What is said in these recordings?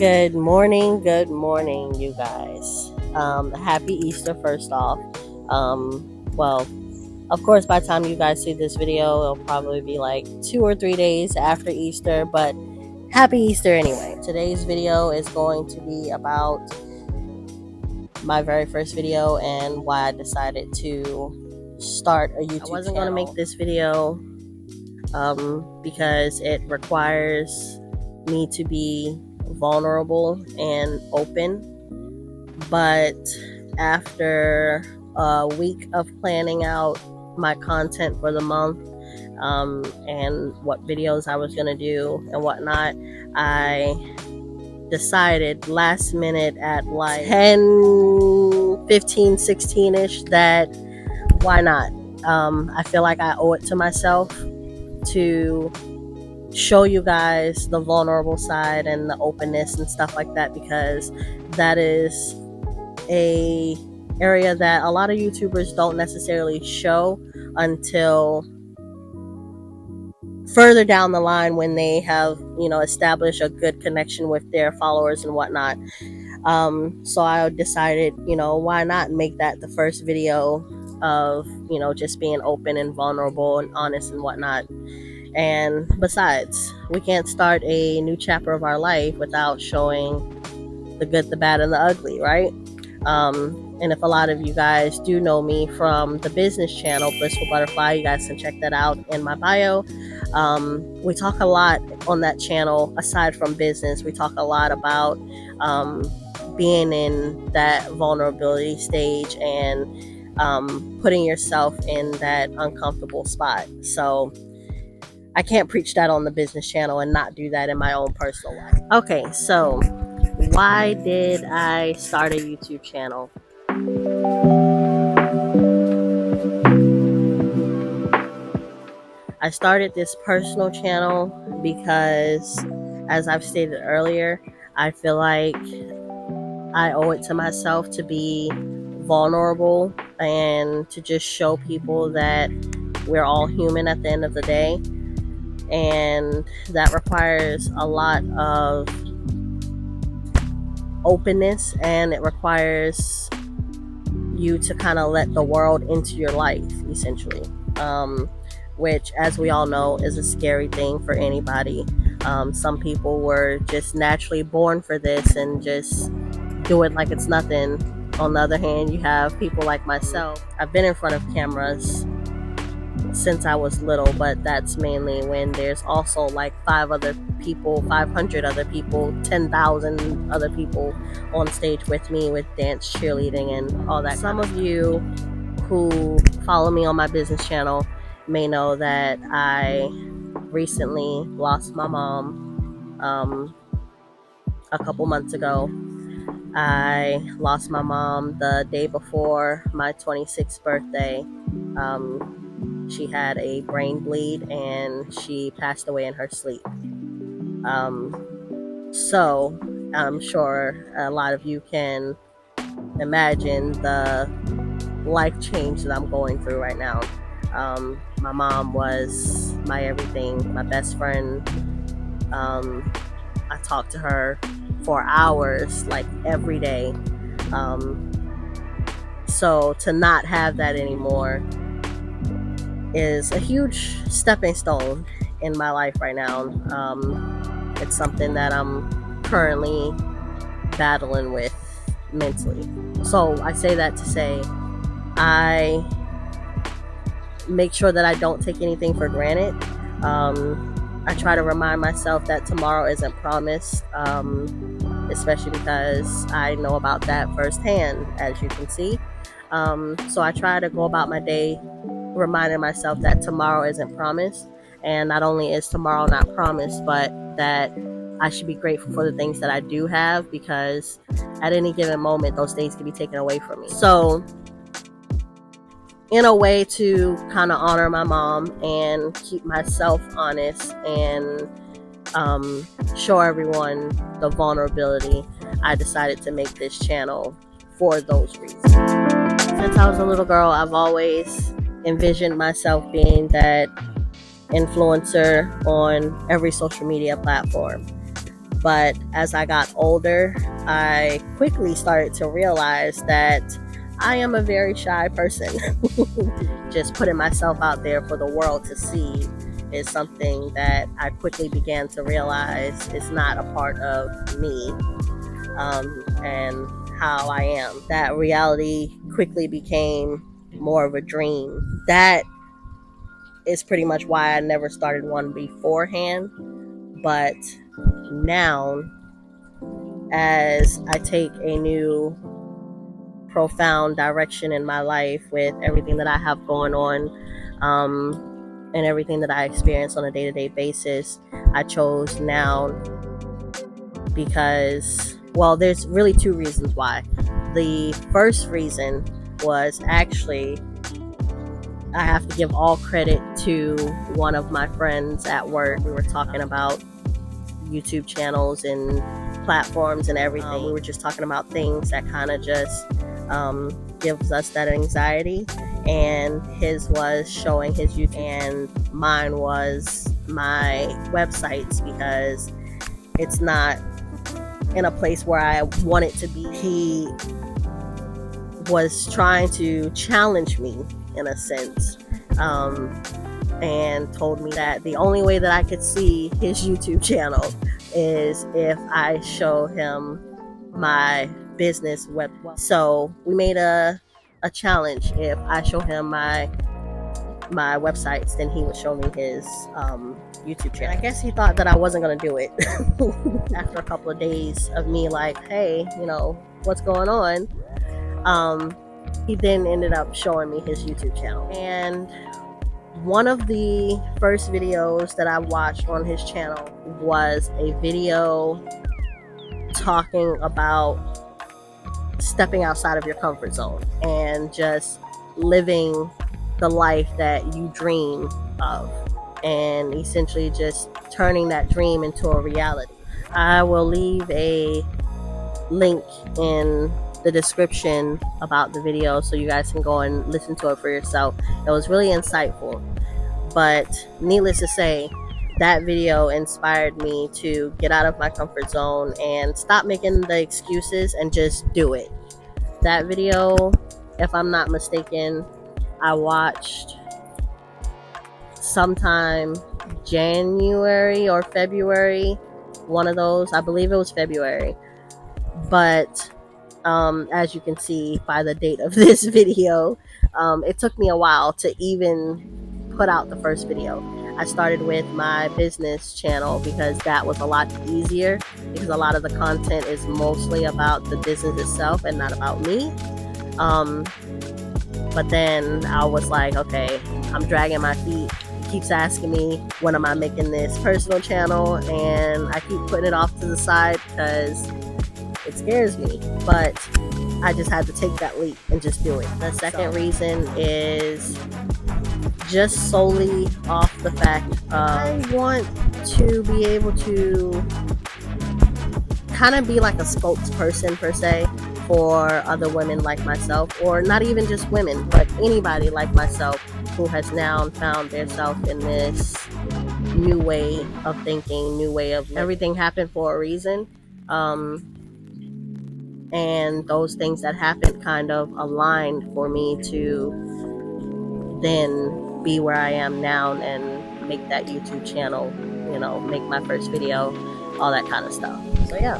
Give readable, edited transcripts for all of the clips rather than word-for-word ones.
Good morning, you guys. Happy Easter, first off. Well, of course, by the time you guys see this video, it'll probably be like 2 or 3 days after Easter, but happy Easter anyway. Today's video is going to be about my very first video and why I decided to start a YouTube channel. I wasn't going to make this video because it requires me to be vulnerable and open, but after a week of planning out my content for the month and what videos I was gonna do and whatnot, I decided last minute at like 10, 15, 16-ish that why not. I feel like I owe it to myself to show you guys the vulnerable side and the openness and stuff like that, because that is a area that a lot of YouTubers don't necessarily show until further down the line when they have, established a good connection with their followers and whatnot. So I decided, why not make that the first video of, just being open and vulnerable and honest and whatnot. And besides, we can't start a new chapter of our life without showing the good, the bad, and the ugly, right? And if a lot of you guys do know me from the business channel, Blissful Butterfly, you guys can check that out in my bio. We talk a lot on that channel, aside from business. We talk a lot about being in that vulnerability stage and putting yourself in that uncomfortable spot. So I can't preach that on the business channel and not do that in my own personal life. Okay, so why did I start a YouTube channel? I started this personal channel because, as I've stated earlier, I feel like I owe it to myself to be vulnerable and to just show people that we're all human at the end of the day. And that requires a lot of openness, and it requires you to kind of let the world into your life, essentially, which, as we all know, is a scary thing for anybody. Some people were just naturally born for this and just do it like it's nothing. On the other hand, you have people like myself. I've been in front of cameras since I was little, but that's mainly when there's also like 500 other people, 10,000 other people on stage with me with dance, cheerleading, and all that. Some of you who follow me on my business channel may know that I recently lost my mom a couple months ago. I lost my mom the day before my 26th birthday. She had a brain bleed and she passed away in her sleep. So I'm sure a lot of you can imagine the life change that I'm going through right now. My mom was my everything, my best friend. I talked to her for hours, like every day. So to not have that anymore is a huge stepping stone in my life right now. It's something that I'm currently battling with mentally. So I say that to say I make sure that I don't take anything for granted. I try to remind myself that tomorrow isn't promised, especially because I know about that firsthand, as you can see. So I try to go about my day reminding myself that tomorrow isn't promised, and not only is tomorrow not promised, but that I should be grateful for the things that I do have, because at any given moment those things can be taken away from me. So in a way to kind of honor my mom and keep myself honest and show everyone the vulnerability, I decided to make this channel for those reasons. Since I was a little girl, I've always envisioned myself being that influencer on every social media platform. But as I got older, I quickly started to realize that I am a very shy person. Just putting myself out there for the world to see is something that I quickly began to realize is not a part of me, and how I am. That reality quickly became more of a dream. That is pretty much why I never started one beforehand. But now, as I take a new profound direction in my life with everything that I have going on, and everything that I experience on a day-to-day basis, I chose now because, well, there's really two reasons why. The first reason was actually, I have to give all credit to one of my friends at work. We were talking about YouTube channels and platforms and everything. We were just talking about things that kind of just gives us that anxiety, and his was showing his YouTube and mine was my websites, because it's not in a place where I want it to be. He was trying to challenge me in a sense, and told me that the only way that I could see his YouTube channel is if I show him my business web. So we made a challenge. If I show him my websites, then he would show me his YouTube channel. And I guess he thought that I wasn't gonna do it. After a couple of days of me like, hey, what's going on? He then ended up showing me his YouTube channel. And one of the first videos that I watched on his channel was a video talking about stepping outside of your comfort zone and just living the life that you dream of, and essentially just turning that dream into a reality. I will leave a link in the description about the video so you guys can go and listen to it for yourself. It was really insightful. But needless to say, that video inspired me to get out of my comfort zone and stop making the excuses and just do it. That video, if I'm not mistaken, I watched sometime January or February, one of those. I believe it was February. But as you can see by the date of this video, it took me a while to even put out the first video. I started with my business channel because that was a lot easier, because a lot of the content is mostly about the business itself and not about me. But then I was like, okay, I'm dragging my feet. He keeps asking me, when am I making this personal channel? And I keep putting it off to the side because it scares me. But I just had to take that leap and just do it. The second reason is just solely off the fact of I want to be able to kind of be like a spokesperson per se for other women like myself, or not even just women, but anybody like myself who has now found themselves in this new way of thinking, new way of living. Everything happened for a reason, and those things that happened kind of aligned for me to then be where I am now and make that YouTube channel, make my first video, all that kind of stuff. So yeah.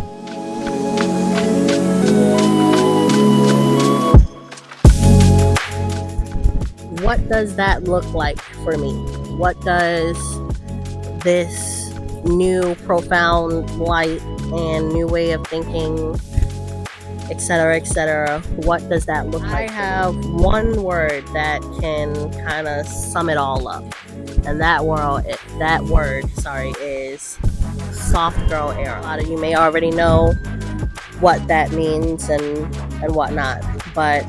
What does that look like for me? What does this new profound light and new way of thinking, etc., what does that look like? I have one word that can kind of sum it all up, and that word is soft girl era. A lot of you may already know what that means and whatnot, but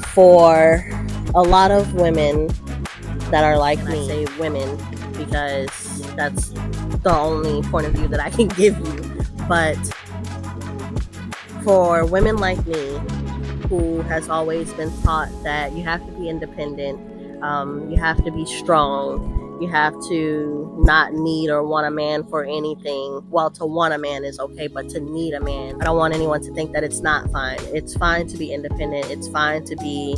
for a lot of women that are like me, I say women because that's the only point of view that I can give you, but for women like me, who has always been taught that you have to be independent, you have to be strong, You have to not need or want a man for anything. Well, to want a man is okay, but to need a man, I don't want anyone to think that it's not fine. It's fine to be independent. It's fine to be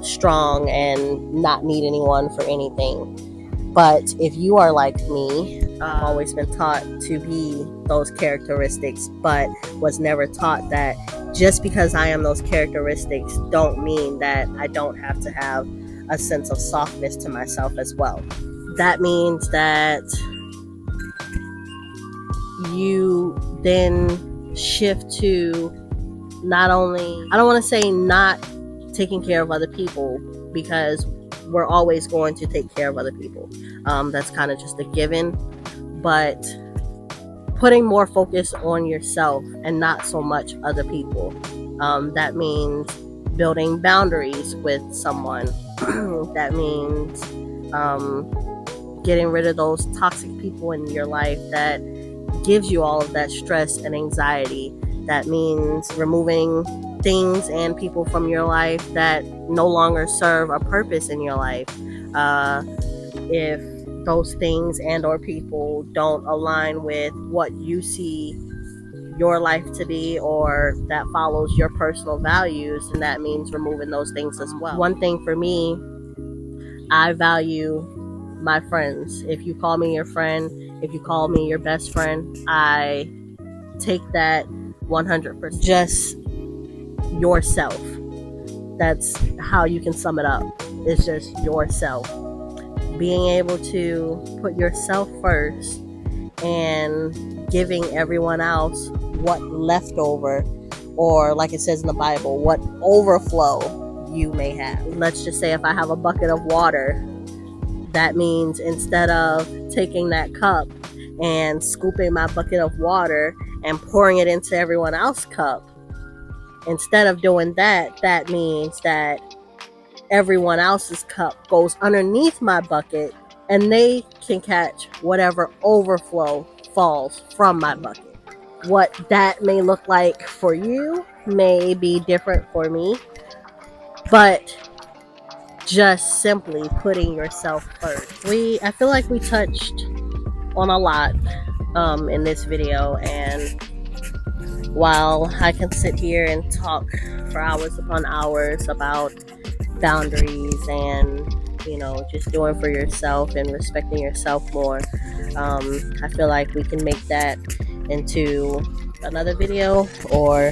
strong and not need anyone for anything. But if you are like me, I've always been taught to be those characteristics, but was never taught that just because I am those characteristics don't mean that I don't have to have a sense of softness to myself as well. That means that you then shift to not only, I don't want to say not taking care of other people, because we're always going to take care of other people. That's kind of just a given, but putting more focus on yourself and not so much other people. That means building boundaries with someone. That means getting rid of those toxic people in your life that gives you all of that stress and anxiety. That means removing things and people from your life that no longer serve a purpose in your life. If those things and or people don't align with what you see your life to be, or that follows your personal values, and that means removing those things as well. One thing for me, I value my friends. If you call me your friend, if you call me your best friend, I take that 100%. Just yourself. That's how you can sum it up. It's just yourself. Being able to put yourself first and giving everyone else what leftover, or like it says in the Bible, what overflow you may have. Let's just say if I have a bucket of water, that means instead of taking that cup and scooping my bucket of water and pouring it into everyone else's cup, instead of doing that, that means that everyone else's cup goes underneath my bucket and they can catch whatever overflow falls from my bucket. What that may look like for you may be different for me, but just simply putting yourself first. I feel like we touched on a lot in this video, and while I can sit here and talk for hours upon hours about boundaries and, you know, just doing for yourself and respecting yourself more, I feel like we can make that into another video or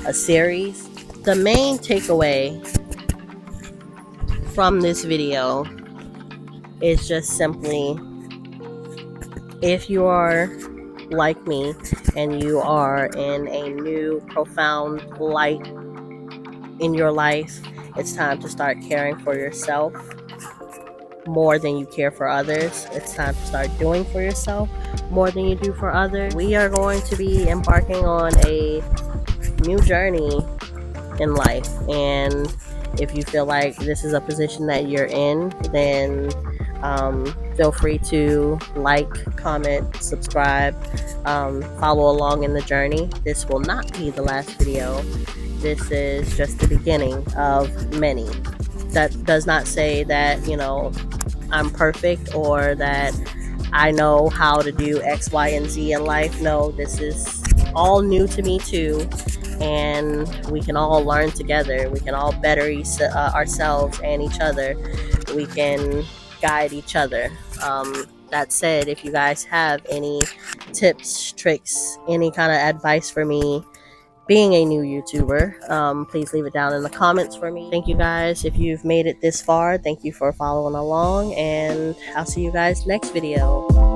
a series. The main takeaway from this video is just simply, if you are like me and you are in a new profound light in your life, it's time to start caring for yourself more than you care for others. It's time to start doing for yourself more than you do for others. We are going to be embarking on a new journey in life, and if you feel like this is a position that you're in, then feel free to like, comment, subscribe, follow along in the journey. This will not be the last video. This is just the beginning of many. That does not say that, you know, I'm perfect or that I know how to do X, Y, and Z in life. No, this is all new to me too, and we can all learn together. We can all better ourselves and each other. We can guide each other. That said, if you guys have any tips, tricks, any kind of advice for me being a new YouTuber, please leave it down in the comments for me. Thank you guys. If you've made it this far, thank you for following along, and I'll see you guys next video.